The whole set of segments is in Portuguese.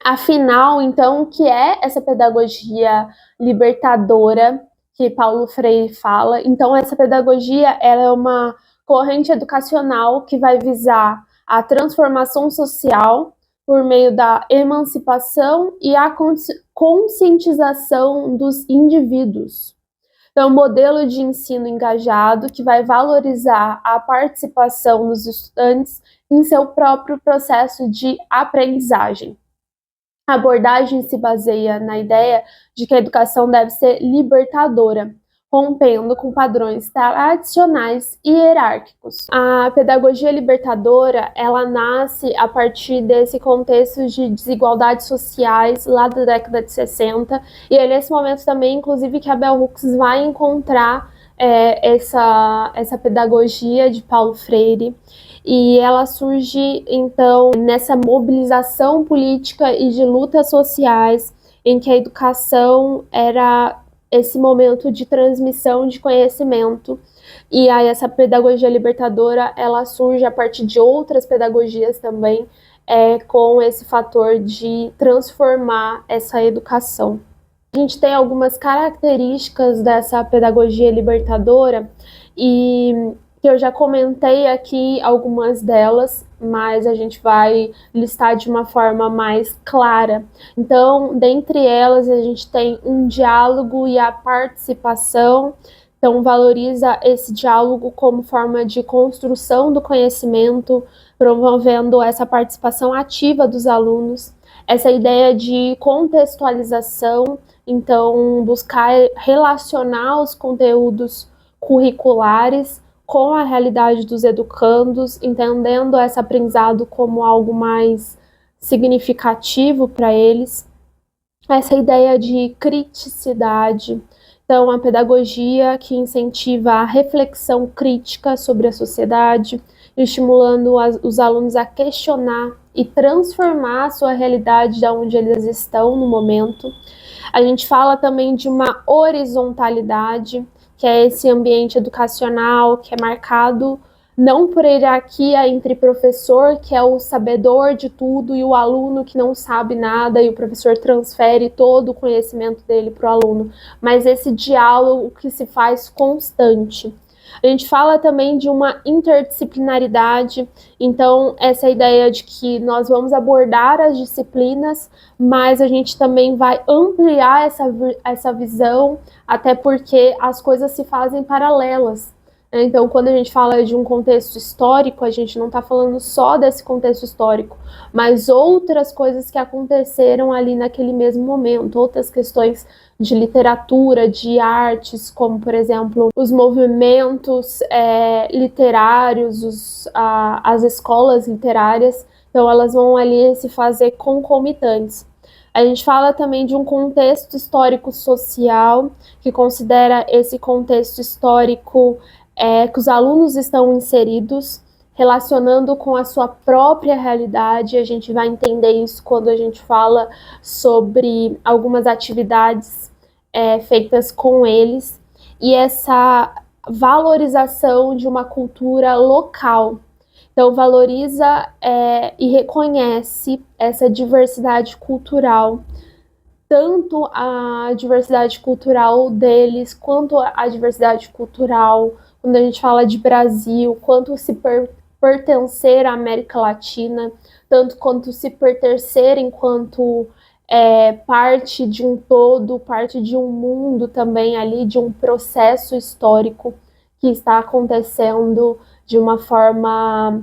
Afinal, então, o que é essa pedagogia libertadora que Paulo Freire fala? Então, essa pedagogia ela é uma corrente educacional que vai visar a transformação social por meio da emancipação e a conscientização dos indivíduos. Então, um modelo de ensino engajado que vai valorizar a participação dos estudantes em seu próprio processo de aprendizagem. A abordagem se baseia na ideia de que a educação deve ser libertadora, rompendo com padrões tradicionais e hierárquicos. A pedagogia libertadora, ela nasce a partir desse contexto de desigualdades sociais lá da década de 60, e é nesse momento também, inclusive, que a Bell Hooks vai encontrar essa pedagogia de Paulo Freire, e ela surge, então, nessa mobilização política e de lutas sociais, em que a educação era esse momento de transmissão de conhecimento. E aí essa pedagogia libertadora, ela surge a partir de outras pedagogias também, com esse fator de transformar essa educação. A gente tem algumas características dessa pedagogia libertadora e que eu já comentei aqui algumas delas, mas a gente vai listar de uma forma mais clara. Então, dentre elas, a gente tem um diálogo e a participação. Então, valoriza esse diálogo como forma de construção do conhecimento, promovendo essa participação ativa dos alunos, essa ideia de contextualização. Então, buscar relacionar os conteúdos curriculares com a realidade dos educandos, entendendo esse aprendizado como algo mais significativo para eles. Essa ideia de criticidade. Então, a pedagogia que incentiva a reflexão crítica sobre a sociedade, estimulando os alunos a questionar e transformar a sua realidade de onde eles estão no momento. A gente fala também de uma horizontalidade, que é esse ambiente educacional que é marcado não por hierarquia entre professor, que é o sabedor de tudo, e o aluno que não sabe nada, e o professor transfere todo o conhecimento dele para o aluno, mas esse diálogo que se faz constante. A gente fala também de uma interdisciplinaridade, então essa ideia de que nós vamos abordar as disciplinas, mas a gente também vai ampliar essa visão, até porque as coisas se fazem paralelas. Então, quando a gente fala de um contexto histórico, a gente não está falando só desse contexto histórico, mas outras coisas que aconteceram ali naquele mesmo momento, outras questões de literatura, de artes, como, por exemplo, os movimentos literários, as escolas literárias. Então, elas vão ali se fazer concomitantes. A gente fala também de um contexto histórico-social, que considera esse contexto histórico que os alunos estão inseridos, relacionando com a sua própria realidade. A gente vai entender isso quando a gente fala sobre algumas atividades feitas com eles, e essa valorização de uma cultura local. Então, valoriza e reconhece essa diversidade cultural, tanto a diversidade cultural deles, quanto a diversidade cultural, quando a gente fala de Brasil, quanto se pertencer à América Latina, tanto quanto se pertencer enquanto parte de um todo, parte de um mundo também ali, de um processo histórico que está acontecendo de uma forma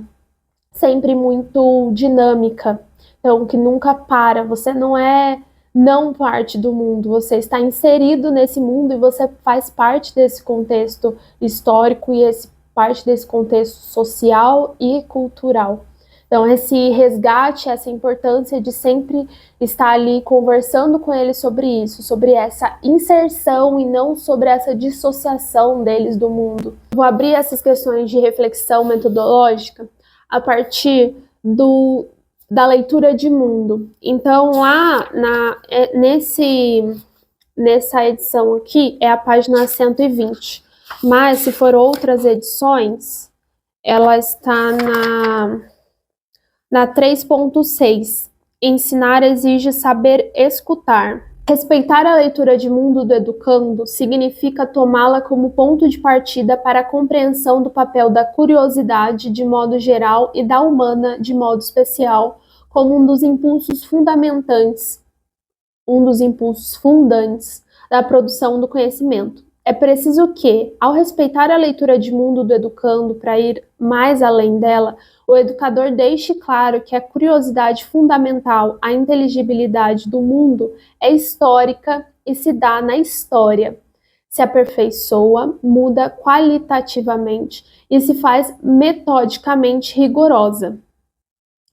sempre muito dinâmica, então que nunca para. Você não parte do mundo, você está inserido nesse mundo e você faz parte desse contexto histórico e parte desse contexto social e cultural. Então, esse resgate, essa importância de sempre estar ali conversando com eles sobre isso, sobre essa inserção e não sobre essa dissociação deles do mundo. Vou abrir essas questões de reflexão metodológica a partir da leitura de mundo. Então, lá nessa edição aqui é a página 120, mas se for outras edições, ela está na 3.6. Ensinar exige saber escutar. Respeitar a leitura de mundo do educando significa tomá-la como ponto de partida para a compreensão do papel da curiosidade de modo geral e da humana de modo especial, como um dos impulsos fundantes da produção do conhecimento. É preciso que, ao respeitar a leitura de mundo do educando para ir mais além dela, o educador deixe claro que a curiosidade fundamental, a inteligibilidade do mundo, é histórica e se dá na história. Se aperfeiçoa, muda qualitativamente e se faz metodicamente rigorosa.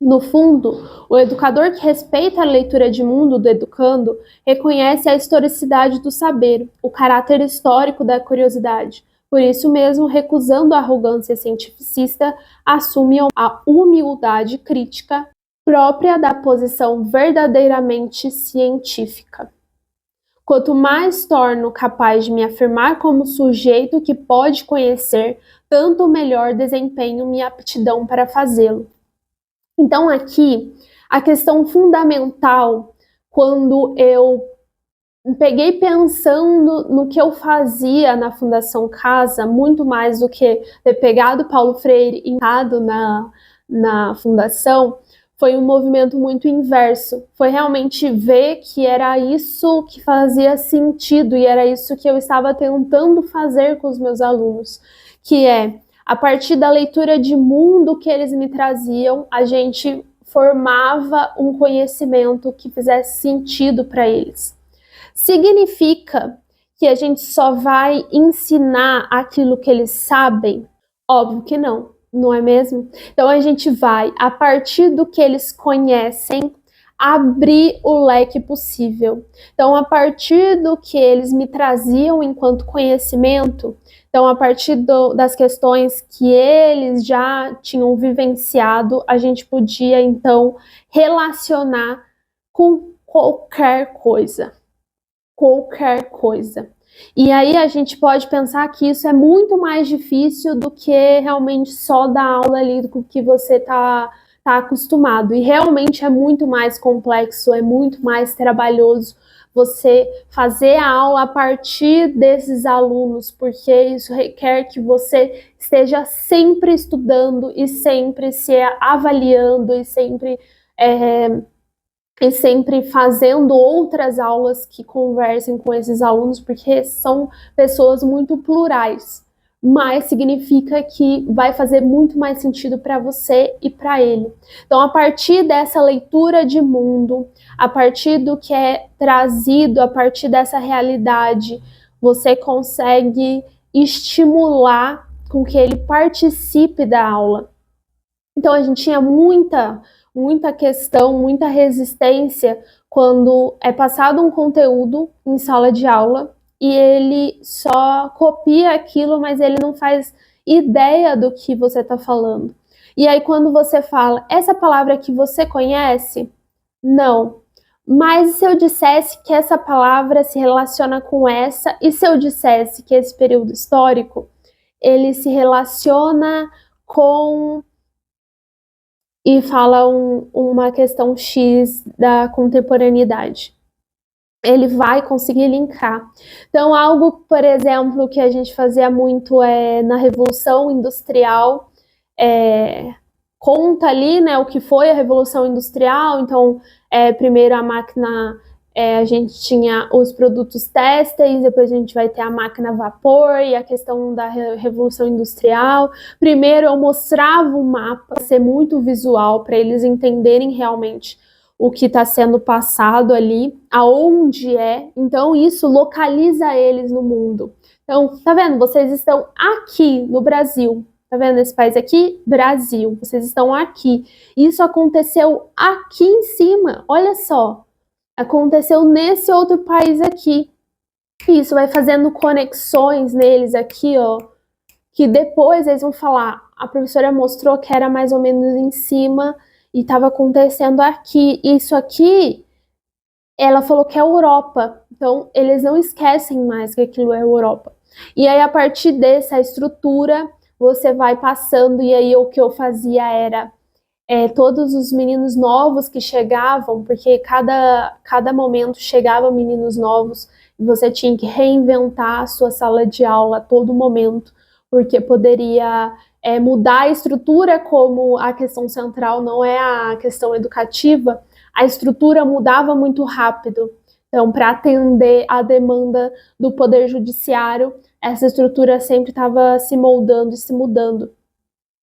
No fundo, o educador que respeita a leitura de mundo do educando reconhece a historicidade do saber, o caráter histórico da curiosidade. Por isso mesmo, recusando a arrogância cientificista, assume a humildade crítica própria da posição verdadeiramente científica. Quanto mais torno capaz de me afirmar como sujeito que pode conhecer, tanto melhor desempenho minha aptidão para fazê-lo. Então, aqui, a questão fundamental, quando eu me peguei pensando no que eu fazia na Fundação Casa, muito mais do que ter pegado Paulo Freire e entrado na Fundação, foi um movimento muito inverso. Foi realmente ver que era isso que fazia sentido e era isso que eu estava tentando fazer com os meus alunos, que é, a partir da leitura de mundo que eles me traziam, a gente formava um conhecimento que fizesse sentido para eles. Significa que a gente só vai ensinar aquilo que eles sabem? Óbvio que não, não é mesmo? Então a gente vai, a partir do que eles conhecem, abrir o leque possível. Então, a partir do que eles me traziam enquanto conhecimento, então, a partir das questões que eles já tinham vivenciado, a gente podia, então, relacionar com qualquer coisa. Qualquer coisa. E aí a gente pode pensar que isso é muito mais difícil do que realmente só dar aula ali do que você está acostumado. E realmente é muito mais complexo, é muito mais trabalhoso você fazer a aula a partir desses alunos, porque isso requer que você esteja sempre estudando e sempre se avaliando e sempre fazendo outras aulas que conversem com esses alunos, porque são pessoas muito plurais, mas significa que vai fazer muito mais sentido para você e para ele. Então, a partir dessa leitura de mundo, a partir do que é trazido, a partir dessa realidade, você consegue estimular com que ele participe da aula. Então, a gente tinha muita questão, muita resistência quando é passado um conteúdo em sala de aula e ele só copia aquilo, mas ele não faz ideia do que você está falando. E aí quando você fala, essa palavra que você conhece? Não. Mas se eu dissesse que essa palavra se relaciona com essa, e se eu dissesse que esse período histórico, ele se relaciona com e fala uma questão X da contemporaneidade. Ele vai conseguir linkar. Então, algo, por exemplo, que a gente fazia muito na Revolução Industrial, conta ali, né, o que foi a Revolução Industrial. Então, primeiro a máquina, a gente tinha os produtos têxteis, depois a gente vai ter a máquina a vapor e a questão da Revolução Industrial. Primeiro eu mostrava o mapa, ser muito visual, para eles entenderem realmente o que está sendo passado ali, aonde é. Então isso localiza eles no mundo. Então, tá vendo? Vocês estão aqui no Brasil. Tá vendo esse país aqui? Brasil. Vocês estão aqui. Isso aconteceu aqui em cima. Olha só. Aconteceu nesse outro país aqui. Isso vai fazendo conexões neles aqui, ó. Que depois eles vão falar. A professora mostrou que era mais ou menos em cima e estava acontecendo aqui. Isso aqui, ela falou que é Europa. Então, eles não esquecem mais que aquilo é Europa. E aí, a partir dessa estrutura, você vai passando. E aí, o que eu fazia era todos os meninos novos que chegavam, porque cada momento chegavam meninos novos, e você tinha que reinventar a sua sala de aula a todo momento, porque poderia mudar a estrutura, como a questão central não é a questão educativa, a estrutura mudava muito rápido. Então, para atender a demanda do Poder Judiciário, essa estrutura sempre estava se moldando e se mudando.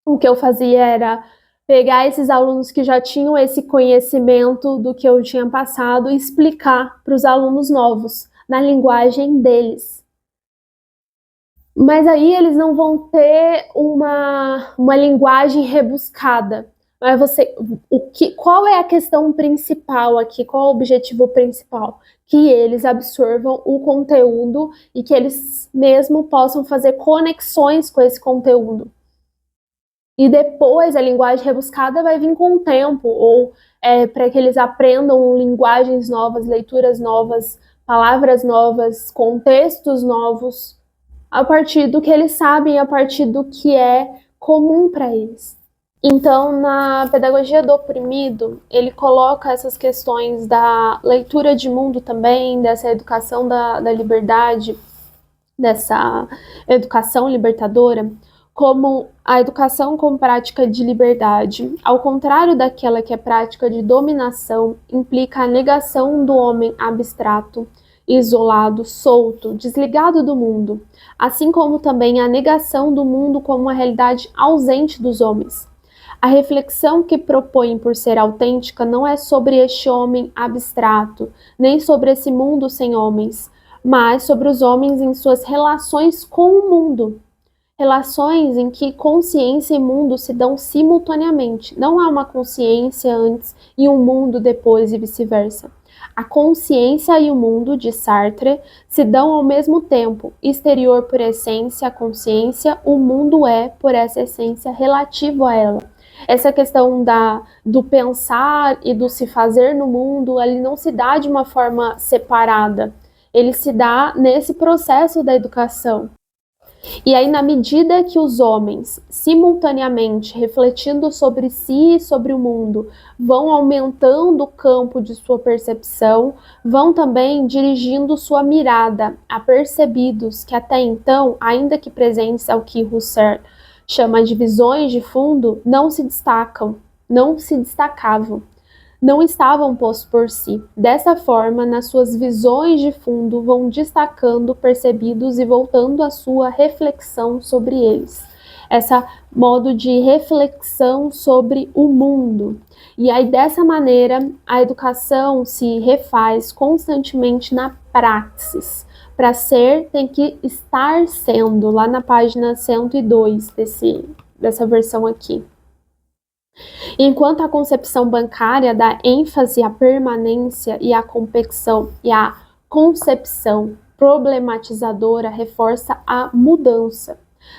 O que eu fazia era pegar esses alunos que já tinham esse conhecimento do que eu tinha passado e explicar para os alunos novos, na linguagem deles. Mas aí eles não vão ter uma linguagem rebuscada. Mas qual é a questão principal aqui? Qual é o objetivo principal? Que eles absorvam o conteúdo e que eles mesmo possam fazer conexões com esse conteúdo. E depois a linguagem rebuscada vai vir com o tempo, ou para que eles aprendam linguagens novas, leituras novas, palavras novas, contextos novos, a partir do que eles sabem, a partir do que é comum para eles. Então, na pedagogia do oprimido, ele coloca essas questões da leitura de mundo também, dessa educação da liberdade, dessa educação libertadora, como a educação com prática de liberdade, ao contrário daquela que é prática de dominação, implica a negação do homem abstrato, isolado, solto, desligado do mundo, assim como também a negação do mundo como uma realidade ausente dos homens. A reflexão que propõe por ser autêntica não é sobre este homem abstrato, nem sobre esse mundo sem homens, mas sobre os homens em suas relações com o mundo. Relações em que consciência e mundo se dão simultaneamente. Não há uma consciência antes e um mundo depois e vice-versa. A consciência e o mundo, de Sartre, se dão ao mesmo tempo. Exterior por essência, a consciência, o mundo é, por essa essência, relativo a ela. Essa questão do pensar e do se fazer no mundo, ele não se dá de uma forma separada. Ele se dá nesse processo da educação. E aí, na medida que os homens, simultaneamente refletindo sobre si e sobre o mundo, vão aumentando o campo de sua percepção, vão também dirigindo sua mirada a percebidos que até então, ainda que presentes ao que Husserl chama de visões de fundo, não se destacavam, não estavam postos por si. Dessa forma, nas suas visões de fundo, vão destacando percebidos e voltando à sua reflexão sobre eles. Esse modo de reflexão sobre o mundo. E aí, dessa maneira, a educação se refaz constantemente na praxis. Para ser, tem que estar sendo, lá na página 102 dessa versão aqui. Enquanto a concepção bancária dá ênfase à permanência e à competição e a concepção problematizadora reforça a mudança.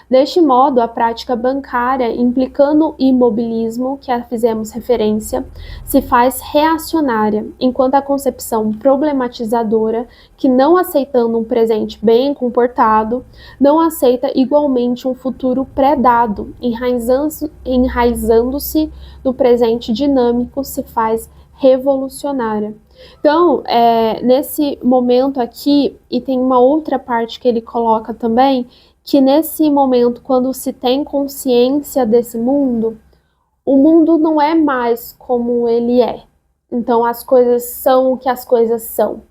Deste modo, a prática bancária, implicando o imobilismo, que a fizemos referência, se faz reacionária, enquanto a concepção problematizadora, que não aceitando um presente bem comportado, não aceita igualmente um futuro pré-dado, enraizando-se no presente dinâmico, se faz revolucionária. Então, nesse momento aqui, e tem uma outra parte que ele coloca também, que nesse momento, quando se tem consciência desse mundo, o mundo não é mais como ele é. Então, as coisas são o que as coisas são.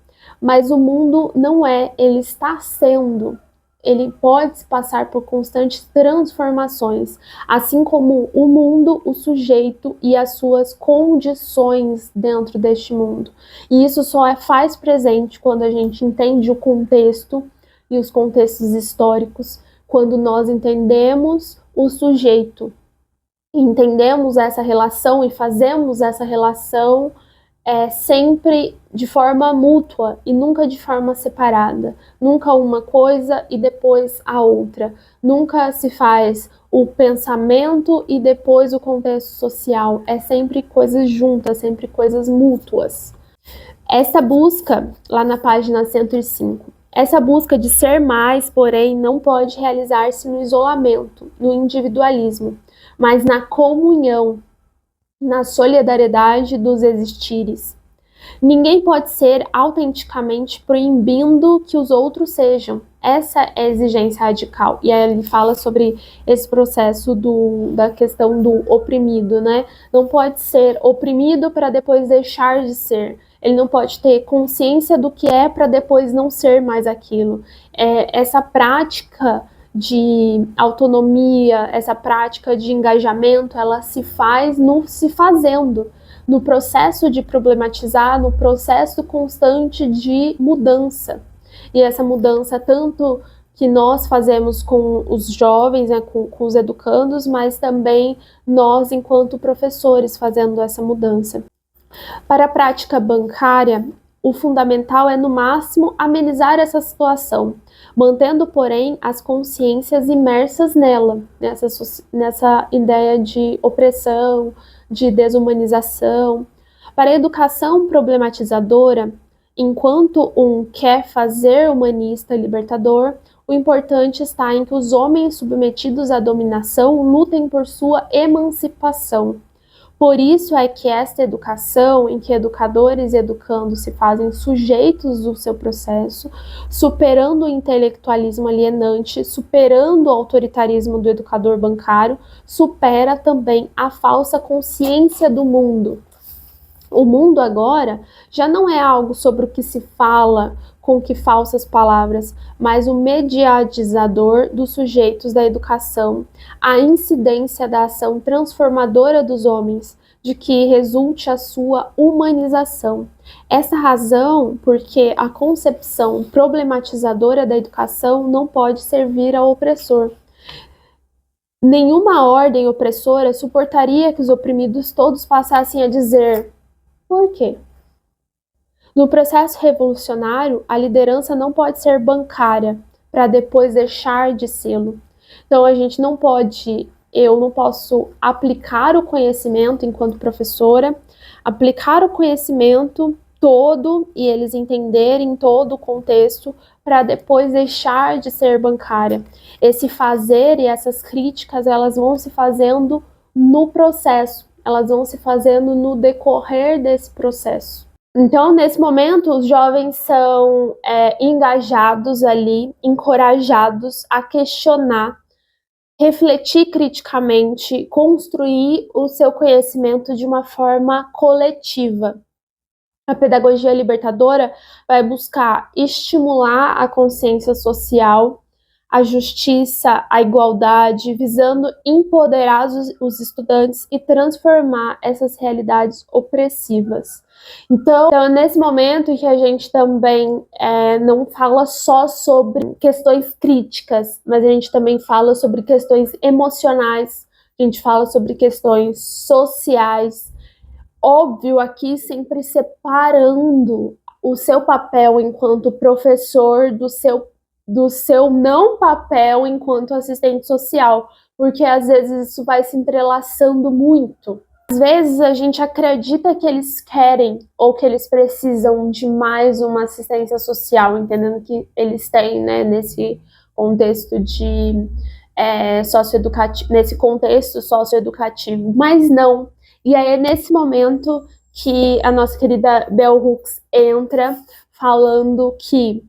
Mas o mundo não é, ele está sendo. Ele pode passar por constantes transformações, assim como o mundo, o sujeito e as suas condições dentro deste mundo. E isso só faz presente quando a gente entende o contexto e os contextos históricos, quando nós entendemos o sujeito, entendemos essa relação e fazemos essa relação sempre de forma mútua e nunca de forma separada. Nunca uma coisa e depois a outra. Nunca se faz o pensamento e depois o contexto social. É sempre coisas juntas, sempre coisas mútuas. Essa busca, lá na página 105, essa busca de ser mais, porém, não pode realizar-se no isolamento, no individualismo, mas na comunhão na solidariedade dos existires. Ninguém pode ser autenticamente proibindo que os outros sejam. Essa é a exigência radical. E aí ele fala sobre esse processo da questão do oprimido, né? Não pode ser oprimido para depois deixar de ser. Ele não pode ter consciência do que é para depois não ser mais aquilo. Essa prática de autonomia, essa prática de engajamento, ela se faz no se fazendo, no processo de problematizar, no processo constante de mudança. E essa mudança, tanto que nós fazemos com os jovens, né, com os educandos, mas também nós, enquanto professores, fazendo essa mudança. Para a prática bancária, o fundamental é, no máximo, amenizar essa situação, mantendo, porém, as consciências imersas nela, nessa ideia de opressão, de desumanização. Para a educação problematizadora, enquanto um quer fazer humanista libertador, o importante está em que os homens submetidos à dominação lutem por sua emancipação. Por isso é que esta educação, em que educadores e educandos se fazem sujeitos do seu processo, superando o intelectualismo alienante, superando o autoritarismo do educador bancário, supera também a falsa consciência do mundo. O mundo agora já não é algo sobre o que se fala com que falsas palavras, mas o mediatizador dos sujeitos da educação, a incidência da ação transformadora dos homens, de que resulte a sua humanização. Essa razão porque a concepção problematizadora da educação não pode servir ao opressor. Nenhuma ordem opressora suportaria que os oprimidos todos passassem a dizer: por quê? No processo revolucionário, a liderança não pode ser bancária para depois deixar de sê-lo. Então a gente não pode, eu não posso aplicar o conhecimento enquanto professora, aplicar o conhecimento todo e eles entenderem todo o contexto para depois deixar de ser bancária. Esse fazer e essas críticas, elas vão se fazendo no processo, elas vão se fazendo no decorrer desse processo. Então, nesse momento, os jovens são engajados ali, encorajados a questionar, refletir criticamente, construir o seu conhecimento de uma forma coletiva. A pedagogia libertadora vai buscar estimular a consciência social, a justiça, a igualdade, visando empoderar os estudantes e transformar essas realidades opressivas. Então, é nesse momento que a gente também não fala só sobre questões críticas, mas a gente também fala sobre questões emocionais, a gente fala sobre questões sociais. Óbvio, aqui sempre separando o seu papel enquanto professor do seu não papel enquanto assistente social, porque às vezes isso vai se entrelaçando muito. Às vezes a gente acredita que eles querem ou que eles precisam de mais uma assistência social, entendendo que eles têm, né, nesse contexto de socioeducativo, nesse contexto socioeducativo, mas não. E aí é nesse momento que a nossa querida Bell Hooks entra falando que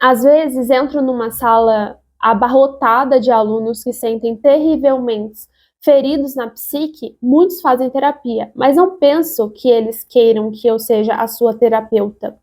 às vezes entro numa sala abarrotada de alunos que sentem terrivelmente feridos na psique, muitos fazem terapia, mas não penso que eles queiram que eu seja a sua terapeuta.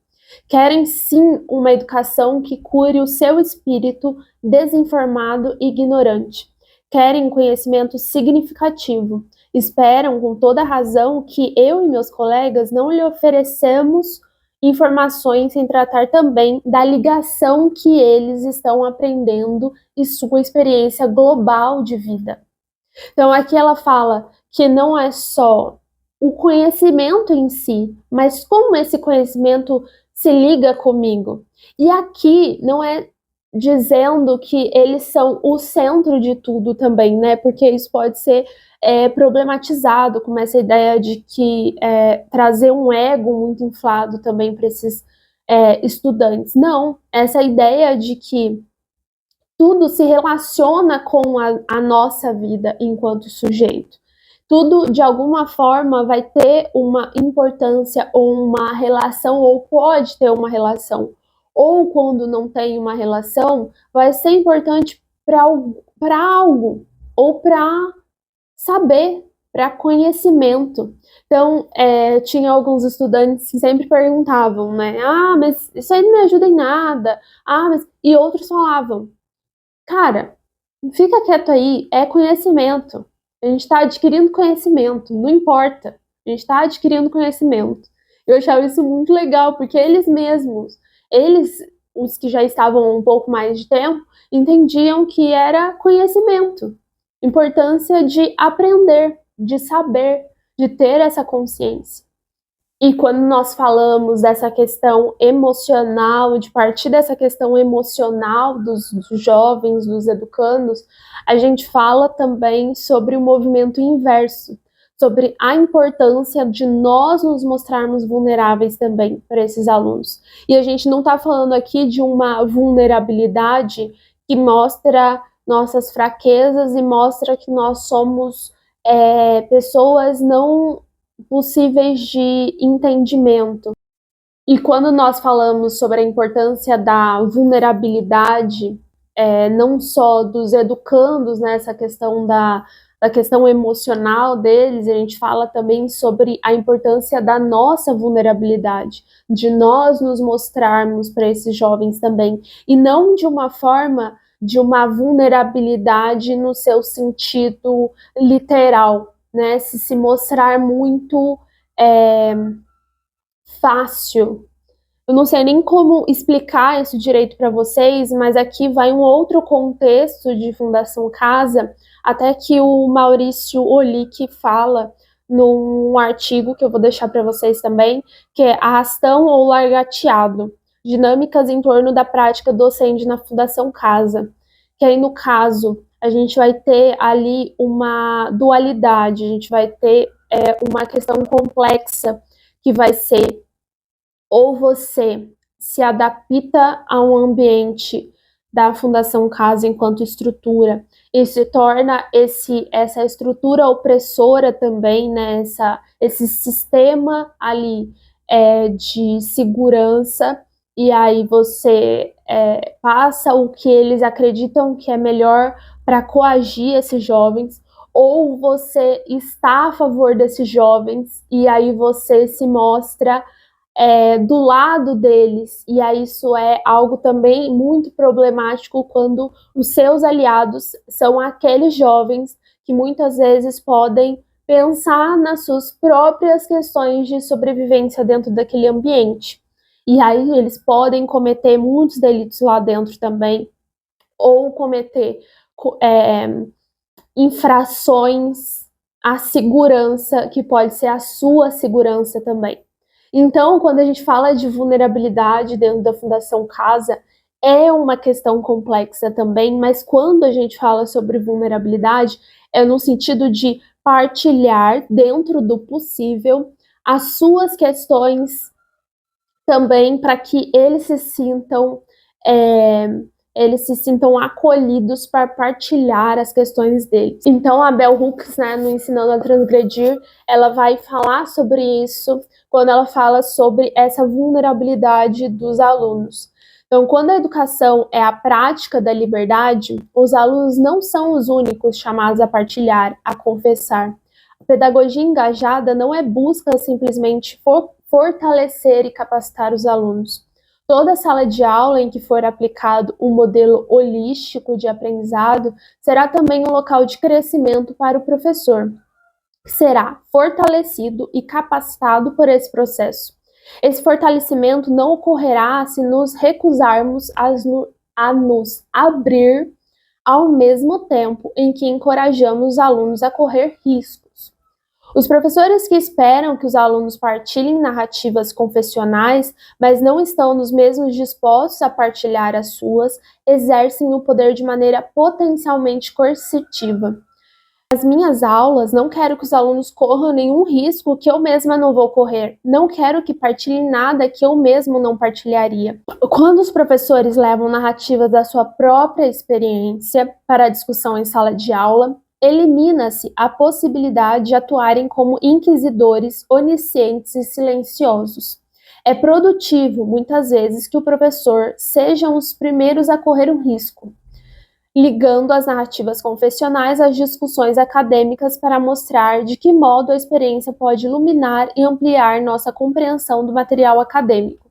Querem sim uma educação que cure o seu espírito desinformado e ignorante. Querem conhecimento significativo. Esperam com toda razão que eu e meus colegas não lhe oferecemos informações sem tratar também da ligação que eles estão aprendendo e sua experiência global de vida. Então aqui ela fala que não é só o conhecimento em si, mas como esse conhecimento se liga comigo. E aqui não é dizendo que eles são o centro de tudo também, né? Porque isso pode ser problematizado com essa ideia de que trazer um ego muito inflado também para esses estudantes. Não, essa ideia de que tudo se relaciona com a nossa vida enquanto sujeito. Tudo, de alguma forma, vai ter uma importância ou uma relação, ou pode ter uma relação. Ou quando não tem uma relação, vai ser importante para algo, ou para saber, para conhecimento. Então, tinha alguns estudantes que sempre perguntavam, né? Ah, mas isso aí não me ajuda em nada. Ah, mas... E outros falavam, cara, fica quieto aí, é conhecimento. A gente está adquirindo conhecimento, não importa. A gente está adquirindo conhecimento. Eu achava isso muito legal, porque eles mesmos, eles, os que já estavam um pouco mais de tempo, entendiam que era conhecimento. Importância de aprender, de saber, de ter essa consciência. E quando nós falamos dessa questão emocional, de partir dessa questão emocional dos jovens, dos educandos, a gente fala também sobre o movimento inverso, sobre a importância de nós nos mostrarmos vulneráveis também para esses alunos. E a gente não está falando aqui de uma vulnerabilidade que mostra nossas fraquezas e mostra que nós somos pessoas não possíveis de entendimento. E quando nós falamos sobre a importância da vulnerabilidade, não só dos educandos, né, essa questão da questão emocional deles, a gente fala também sobre a importância da nossa vulnerabilidade, de nós nos mostrarmos para esses jovens também, e não de uma forma de uma vulnerabilidade no seu sentido literal, né, se mostrar muito fácil. Eu não sei nem como explicar isso direito para vocês, mas aqui vai um outro contexto de Fundação Casa, até que o Maurício Olick fala num artigo que eu vou deixar para vocês também, que é Arrastão ou Largateado, dinâmicas em torno da prática docente na Fundação Casa. Que aí, no caso, a gente vai ter ali uma dualidade, a gente vai ter uma questão complexa, que vai ser ou você se adapta a um ambiente da Fundação Casa enquanto estrutura e se torna essa estrutura opressora também, né, esse sistema ali de segurança, e aí você passa o que eles acreditam que é melhor para coagir esses jovens, ou você está a favor desses jovens e aí você se mostra do lado deles, e aí isso é algo também muito problemático quando os seus aliados são aqueles jovens que muitas vezes podem pensar nas suas próprias questões de sobrevivência dentro daquele ambiente. E aí eles podem cometer muitos delitos lá dentro também, ou cometer infrações à segurança, que pode ser a sua segurança também. Então, quando a gente fala de vulnerabilidade dentro da Fundação Casa, é uma questão complexa também, mas quando a gente fala sobre vulnerabilidade, é no sentido de partilhar, dentro do possível, as suas questões também, para que eles se sintam acolhidos para partilhar as questões deles. Então, a Bell Hooks, né, no Ensinando a Transgredir, ela vai falar sobre isso quando ela fala sobre essa vulnerabilidade dos alunos. Então, quando a educação é a prática da liberdade, os alunos não são os únicos chamados a partilhar, a confessar. A pedagogia engajada não é busca simplesmente fortalecer e capacitar os alunos. Toda sala de aula em que for aplicado um modelo holístico de aprendizado será também um local de crescimento para o professor, que será fortalecido e capacitado por esse processo. Esse fortalecimento não ocorrerá se nos recusarmos a nos abrir ao mesmo tempo em que encorajamos os alunos a correr riscos. Os professores que esperam que os alunos partilhem narrativas confessionais, mas não estão nos mesmos dispostos a partilhar as suas, exercem o poder de maneira potencialmente coercitiva. Nas minhas aulas, não quero que os alunos corram nenhum risco que eu mesma não vou correr. Não quero que partilhem nada que eu mesmo não partilharia. Quando os professores levam narrativas da sua própria experiência para a discussão em sala de aula, elimina-se a possibilidade de atuarem como inquisidores oniscientes e silenciosos. É produtivo, muitas vezes, que o professor sejam os primeiros a correr um risco, ligando as narrativas confessionais às discussões acadêmicas para mostrar de que modo a experiência pode iluminar e ampliar nossa compreensão do material acadêmico.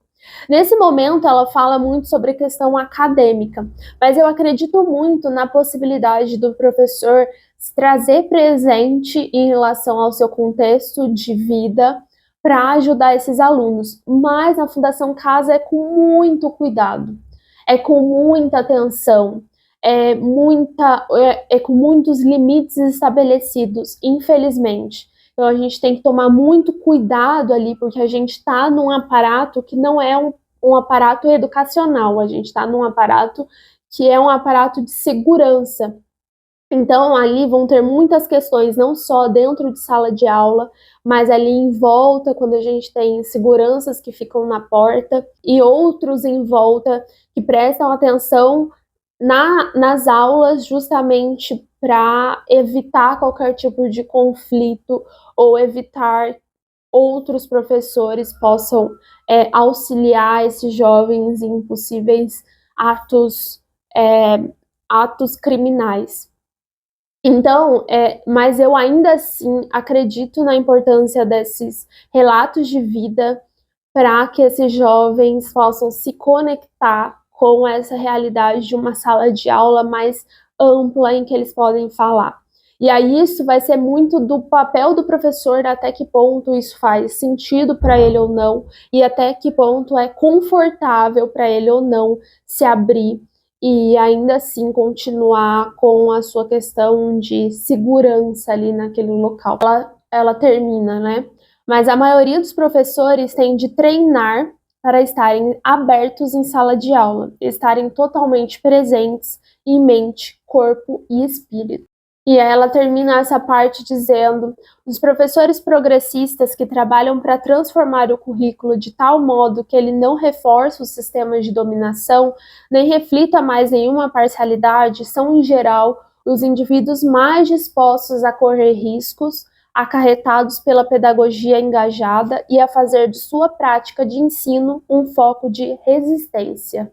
Nesse momento, ela fala muito sobre a questão acadêmica, mas eu acredito muito na possibilidade do professor se trazer presente em relação ao seu contexto de vida para ajudar esses alunos. Mas na Fundação Casa é com muito cuidado, é com muita atenção, com muitos limites estabelecidos, infelizmente. Então a gente tem que tomar muito cuidado ali, porque a gente está num aparato que não é um aparato educacional, a gente está num aparato que é um aparato de segurança. Então, ali vão ter muitas questões, não só dentro de sala de aula, mas ali em volta, quando a gente tem seguranças que ficam na porta e outros em volta que prestam atenção nas aulas, justamente para evitar qualquer tipo de conflito ou evitar outros professores possam auxiliar esses jovens em possíveis atos criminais. Então, mas eu ainda assim acredito na importância desses relatos de vida para que esses jovens possam se conectar com essa realidade de uma sala de aula mais ampla em que eles podem falar. E aí isso vai ser muito do papel do professor, até que ponto isso faz sentido para ele ou não, e até que ponto é confortável para ele ou não se abrir e ainda assim continuar com a sua questão de segurança ali naquele local. Ela termina, né? Mas a maioria dos professores tem de treinar para estarem abertos em sala de aula, estarem totalmente presentes em mente, corpo e espírito. E ela termina essa parte dizendo: os professores progressistas que trabalham para transformar o currículo de tal modo que ele não reforça os sistemas de dominação, nem reflita mais nenhuma parcialidade, são, em geral, os indivíduos mais dispostos a correr riscos acarretados pela pedagogia engajada e a fazer de sua prática de ensino um foco de resistência.